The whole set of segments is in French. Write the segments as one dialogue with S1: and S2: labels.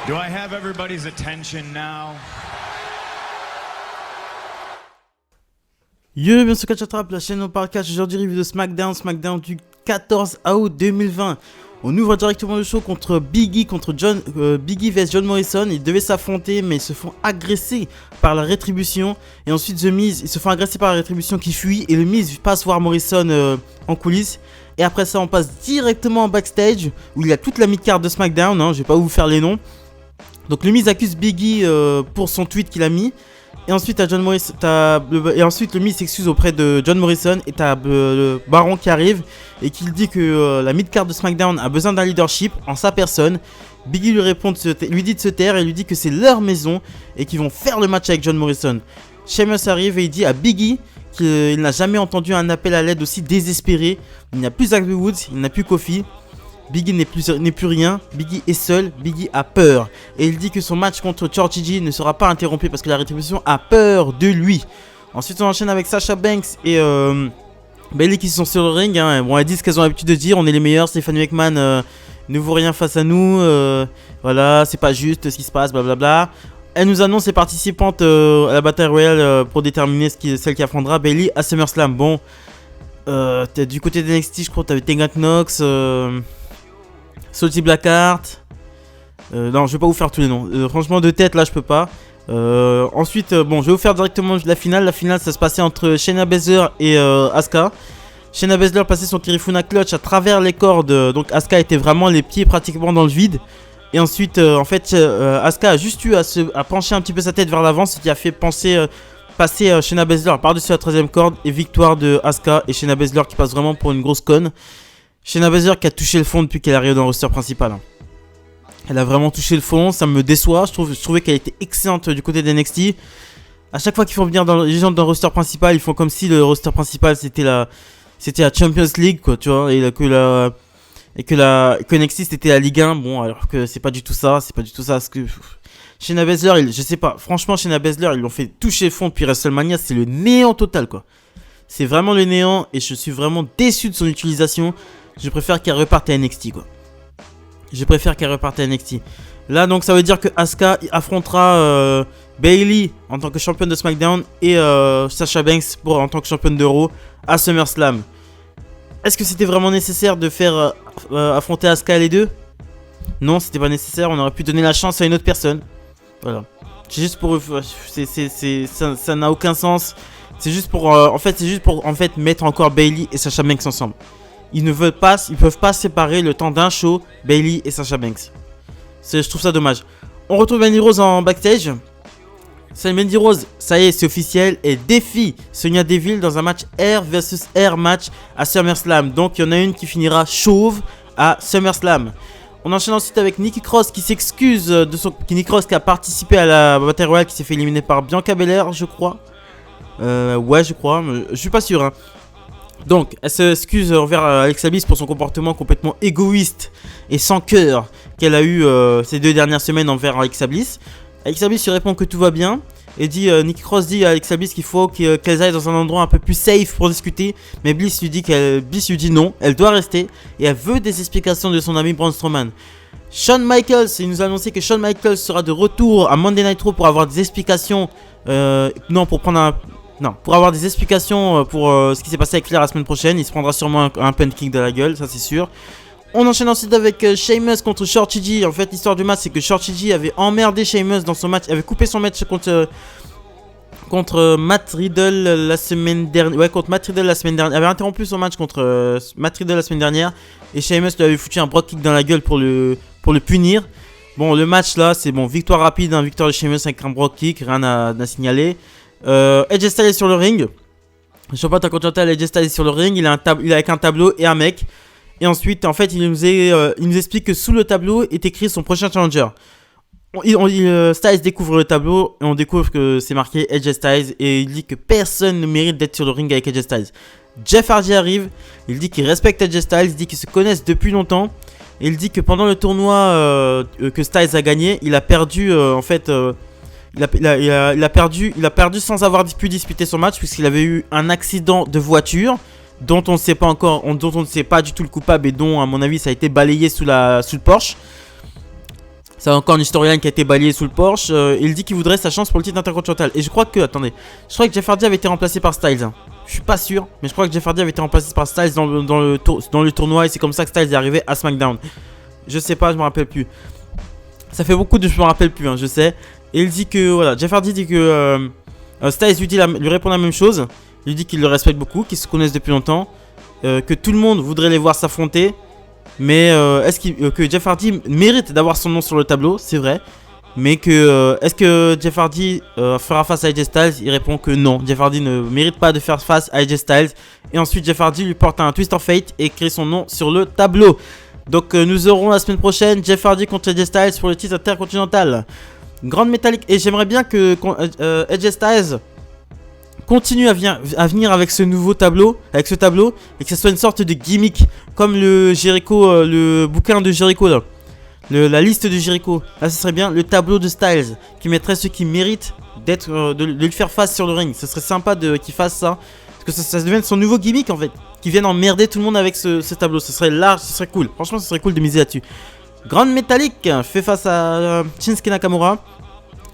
S1: Do I have everybody's attention now?
S2: Yo, bien sûr, Catch Attrape, la chaîne on parle catch. Aujourd'hui, review de SmackDown du 14 août 2020. On ouvre directement le show contre Biggie vs John Morrison. Ils devaient s'affronter, mais ils se font agresser par la Rétribution. Et ensuite, The Miz, ils se font agresser par la Rétribution qui fuit. Et le Miz passe voir Morrison en coulisses. Et après ça, on passe directement en backstage où il y a toute la mid-card de SmackDown. Hein, je vais pas vous faire les noms. Donc, le Miz accuse Biggie pour son tweet qu'il a mis. Et ensuite, le Miz s'excuse auprès de John Morrison. Et t'as le Baron qui arrive et qui dit que la mid-card de SmackDown a besoin d'un leadership en sa personne. Biggie lui dit de se taire et lui dit que c'est leur maison et qu'ils vont faire le match avec John Morrison. Sheamus arrive et il dit à Biggie qu'il n'a jamais entendu un appel à l'aide aussi désespéré. Il n'y a plus Xavier Woods, il n'a plus Kofi. Biggie n'est plus rien, Biggie est seul, Biggie a peur. Et il dit que son match contre Shorty G ne sera pas interrompu parce que la Rétribution a peur de lui. Ensuite on enchaîne avec Sasha Banks et Bayley qui sont sur le ring. Hein. Bon, elles disent ce qu'elles ont l'habitude de dire, on est les meilleurs, Stephanie McMahon ne vaut rien face à nous. Voilà, c'est pas juste ce qui se passe, blablabla. Elle nous annonce les participantes à la bataille royale pour déterminer celle qui affrontera Bayley à SummerSlam. Bon, du côté de NXT, je crois que t'avais Tegan Knox, Salty Blackheart. Non, je vais pas vous faire tous les noms. Franchement, de tête, là, je peux pas. Ensuite, bon, je vais vous faire directement la finale. La finale, ça se passait entre Shayna Baszler et Asuka. Shayna Baszler passait son Kirifuna Clutch à travers les cordes. Donc, Asuka était vraiment les pieds pratiquement dans le vide. Et ensuite, en fait, Asuka a juste eu à pencher un petit peu sa tête vers l'avant, ce qui a fait passer Shayna Baszler par-dessus la 13e corde. Et victoire de Asuka et Shayna Baszler qui passe vraiment pour une grosse conne. Shayna Baszler qui a touché le fond depuis qu'elle est arrivée dans le roster principal. Hein. Elle a vraiment touché le fond, ça me déçoit. Je trouvais qu'elle était excellente du côté d'NXT. À chaque fois qu'ils font venir les gens dans le roster principal, ils font comme si le roster principal c'était la Champions League, quoi, tu vois, et que NXT c'était la Ligue 1. Bon, alors que c'est pas du tout ça, parce que Shayna Baszler, je sais pas, franchement, Shayna Baszler, ils l'ont fait toucher le fond depuis WrestleMania, c'est le néant total, quoi. C'est vraiment le néant et je suis vraiment déçu de son utilisation. Je préfère qu'elle reparte à NXT, quoi. Là, donc, ça veut dire que Asuka affrontera Bayley en tant que championne de SmackDown et Sasha Banks en tant que championne de Raw à SummerSlam. Est-ce que c'était vraiment nécessaire de faire affronter Asuka les deux? Non, c'était pas nécessaire. On aurait pu donner la chance à une autre personne. Voilà. C'est juste pour... ça n'a aucun sens. C'est juste pour mettre encore Bayley et Sasha Banks ensemble. Ils peuvent pas séparer le temps d'un show Bayley et Sasha Banks. Je trouve ça dommage. On retrouve Mandy Rose en backstage. Mandy Rose, ça y est, c'est officiel. Elle défie Sonya Deville dans un match Air vs Air match à SummerSlam. Donc il y en a une qui finira chauve à SummerSlam. On enchaîne ensuite avec Nikki Cross qui s'excuse Nikki Cross qui a participé à la bataille royale, qui s'est fait éliminer par Bianca Belair, je crois. Ouais, je crois, mais je suis pas sûr. Hein. Donc, elle s'excuse envers Alexa Bliss pour son comportement complètement égoïste et sans cœur qu'elle a eu ces 2 dernières semaines envers Alexa Bliss. Alexa Bliss lui répond que tout va bien et Nikki Cross dit à Alexa Bliss qu'il faut qu'elles aillent dans un endroit un peu plus safe pour discuter. Mais Bliss lui dit non, elle doit rester et elle veut des explications de son ami Braun Strowman. Shawn Michaels, il nous a annoncé que Shawn Michaels sera de retour à Monday Night Raw pour avoir des explications. Pour avoir des explications pour ce qui s'est passé avec Flair la semaine prochaine. Il se prendra sûrement un punt kick de la gueule, ça c'est sûr. On enchaîne ensuite avec Sheamus contre Shorty G. En fait, l'histoire du match, c'est que Shorty G avait emmerdé Sheamus dans son match. Il avait coupé son match contre Matt Riddle la semaine dernière. Ouais, contre Matt Riddle la semaine dernière. Il avait interrompu son match contre Matt Riddle la semaine dernière. Et Sheamus lui avait foutu un brock kick dans la gueule pour le punir. Bon, le match là, c'est bon. Victoire rapide, hein, victoire de Sheamus avec un brock kick, rien à signaler. AJ Styles est sur le ring. Le champion intercontinental AJ Styles est sur le ring. Il est avec un tableau et un mec. Et ensuite, en fait, il nous explique que sous le tableau est écrit son prochain challenger. Styles découvre le tableau et on découvre que c'est marqué AJ Styles. Et il dit que personne ne mérite d'être sur le ring avec AJ Styles. Jeff Hardy arrive. Il dit qu'il respecte AJ Styles. Il dit qu'ils se connaissent depuis longtemps. Et il dit que pendant le tournoi que Styles a gagné, il a perdu Il a perdu sans avoir pu disputer son match puisqu'il avait eu un accident de voiture dont on ne sait pas du tout le coupable et dont à mon avis ça a été balayé sous le Porsche. C'est encore une storyline qui a été balayée sous le porche. Il dit qu'il voudrait sa chance pour le titre intercontinental. Et je crois que, attendez, je crois que Jeff Hardy avait été remplacé par Styles. Hein. Je suis pas sûr, mais je crois que Jeff Hardy avait été remplacé par Styles dans le tournoi. Et c'est comme ça que Styles est arrivé à SmackDown. Je sais pas, je me rappelle plus. Ça fait beaucoup de je me rappelle plus, hein, je sais. Et il dit que, voilà, Jeff Hardy dit que Styles lui répond la même chose. Il dit qu'il le respecte beaucoup, qu'ils se connaissent depuis longtemps. Que tout le monde voudrait les voir s'affronter. Mais est-ce que Jeff Hardy mérite d'avoir son nom sur le tableau? C'est vrai. Mais que est-ce que Jeff Hardy fera face à AJ Styles? Il répond que non. Jeff Hardy ne mérite pas de faire face à AJ Styles. Et ensuite Jeff Hardy lui porte un Twist of Fate et écrit son nom sur le tableau. Donc nous aurons la semaine prochaine Jeff Hardy contre AJ Styles pour le titre intercontinental. Grande métallique. Et j'aimerais bien que AJ Styles continue à venir avec ce nouveau tableau, et que ce soit une sorte de gimmick, comme le Jericho, le bouquin de Jericho là, la liste de Jericho. Là, ce serait bien le tableau de Styles, qui mettrait ceux qui méritent de lui faire face sur le ring. Ce serait sympa qu'il fasse ça, parce que ça devienne son nouveau gimmick en fait, qu'il vienne emmerder tout le monde avec ce tableau. Ce serait large, ce serait cool. Franchement, ce serait cool de miser là-dessus. Grande métallique fait face à Shinsuke Nakamura.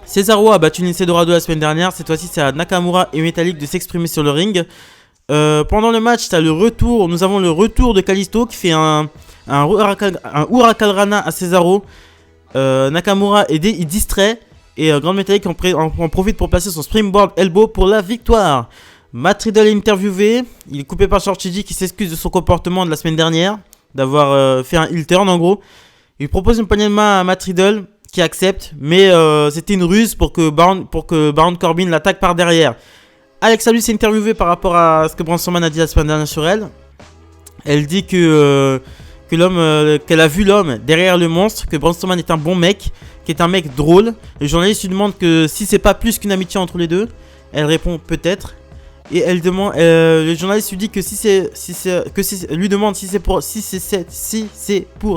S2: Cesaro a battu Lince Dorado la semaine dernière. Cette fois-ci, c'est à Nakamura et Metallic de s'exprimer sur le ring. Pendant le match, nous avons le retour de Kalisto qui fait un Huracan Rana à Cesaro. Nakamura il distrait. Et Grand Metallic en profite pour placer son Springboard Elbow pour la victoire. Matt Riddle est interviewé. Il est coupé par Shorty G qui s'excuse de son comportement de la semaine dernière, d'avoir fait un heel turn en gros. Il propose une poignée de main à Matt Riddle, qui accepte, mais c'était une ruse pour que Baron Corbin l'attaque par derrière. Alexa Bliss s'est interviewée par rapport à ce que Braun Strowman a dit la semaine dernière sur elle. Elle dit qu'elle a vu l'homme derrière le monstre, que Braun Strowman est un bon mec, qui est un mec drôle. Le journaliste lui demande que si c'est pas plus qu'une amitié entre les deux. Elle répond peut-être. Et elle demande, le journaliste lui dit que lui demande si c'est pour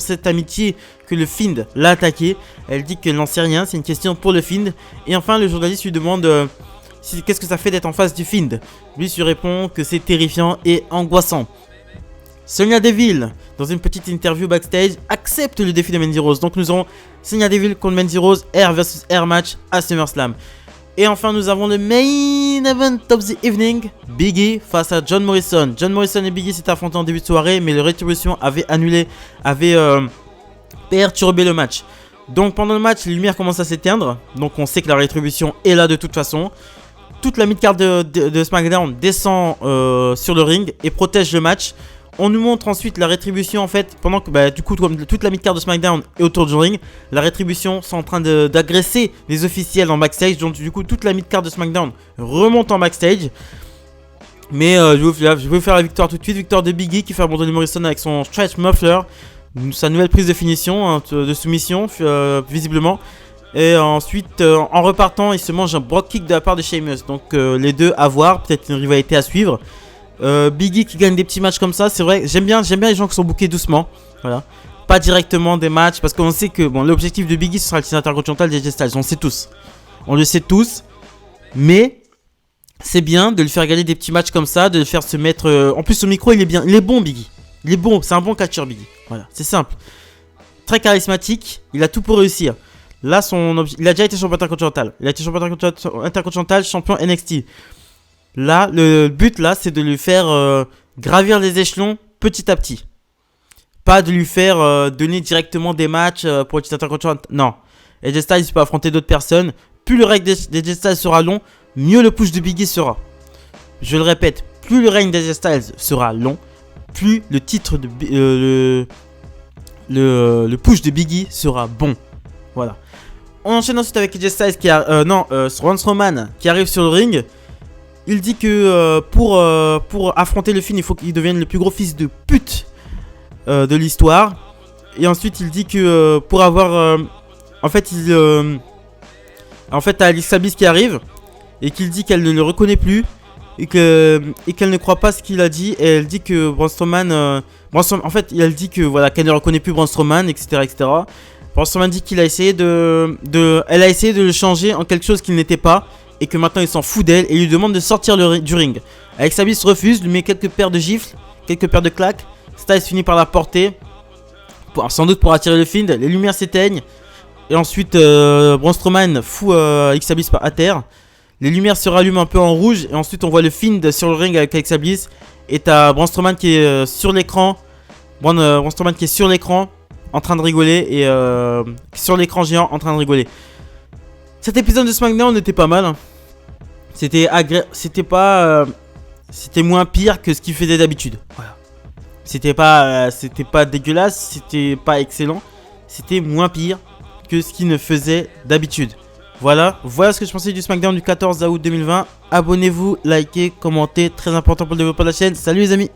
S2: cette amitié que le Fiend l'a attaqué. Elle dit qu'elle n'en sait rien, c'est une question pour le Fiend. Et enfin, le journaliste lui demande qu'est-ce que ça fait d'être en face du Fiend. Lui répond que c'est terrifiant et angoissant. Sonya Deville, dans une petite interview backstage, accepte le défi de Mandy Rose. Donc nous aurons Sonya Deville contre Mandy Rose, Air vs Air match à SummerSlam. Et enfin, nous avons le main event of the evening, Big E face à John Morrison. John Morrison et Big E s'étaient affrontés en début de soirée, mais le Retribution avait perturbé le match. Donc pendant le match, les lumières commencent à s'éteindre. Donc on sait que la Retribution est là de toute façon. Toute la mid-card de SmackDown descend sur le ring et protège le match. On nous montre ensuite la Rétribution en fait, pendant que du coup comme toute la mid-card de SmackDown est autour du ring, la Rétribution sont en train d'agresser les officiels en backstage. Donc du coup toute la mid-card de SmackDown remonte en backstage. Mais je vais vous faire la victoire tout de suite. Victoire de Big E qui fait abandonner Morrison avec son stretch muffler. Sa nouvelle prise de finition, hein, de soumission visiblement. Et ensuite en repartant il se mange un Brock Kick de la part de Sheamus. Donc les deux à voir, peut-être une rivalité à suivre. Big E qui gagne des petits matchs comme ça, c'est vrai, j'aime bien les gens qui sont bookés doucement, voilà, pas directement des matchs, parce qu'on sait que bon, l'objectif de Big E ce sera le titre intercontinental des AJ Styles, on le sait tous, mais c'est bien de le faire gagner des petits matchs comme ça, de le faire se mettre, en plus au micro il est bon Big E, il est bon, c'est un bon catcheur Big E, voilà, c'est simple, très charismatique, il a tout pour réussir. Là il a déjà été champion intercontinental, champion NXT. Là, le but là, c'est de lui faire gravir les échelons petit à petit. Pas de lui faire donner directement des matchs pour le titre intercontinental. Non. AJ Styles peut affronter d'autres personnes. Plus le règne d'AJ Styles sera long, mieux le push de Big E sera. Je le répète, plus le règne d'AJ Styles sera long, plus le titre de le push de Big E sera bon. Voilà. On enchaîne ensuite avec AJ Styles qui a Braun Strowman qui arrive sur le ring. Il dit que pour affronter le Fiend, il faut qu'il devienne le plus gros fils de pute de l'histoire. Et ensuite, il dit que pour avoir... en fait, t'as Alexa Bliss qui arrive et qu'il dit qu'elle ne le reconnaît plus et qu'elle ne croit pas ce qu'il a dit. Et elle dit que Braun Strowman... en fait, elle dit que voilà, qu'elle ne reconnaît plus Braun Strowman, etc. Braun Strowman dit qu'il a essayé elle a essayé de le changer en quelque chose qu'il n'était pas. Et que maintenant il s'en fout d'elle et lui demande de sortir du ring. Alexa Bliss refuse, lui met quelques paires de gifles, quelques paires de claques. Styles finit par la porter, sans doute pour attirer le Fiend. Les lumières s'éteignent Et ensuite, Braun Strowman fout Alexa Bliss à terre. Les lumières se rallument un peu en rouge. Et ensuite, on voit le Fiend sur le ring avec Alexa Bliss. Et t'as Braun Strowman qui est sur l'écran. Braun Strowman qui est sur l'écran en train de rigoler. Et sur l'écran géant en train de rigoler. Cet épisode de SmackDown était pas mal. Hein. C'était c'était moins pire que ce qu'il faisait d'habitude. Voilà. C'était pas dégueulasse. C'était pas excellent. C'était moins pire que ce qu'il ne faisait d'habitude. Voilà ce que je pensais du SmackDown du 14 août 2020. Abonnez-vous, likez, commentez, très important pour le développement de la chaîne. Salut les amis.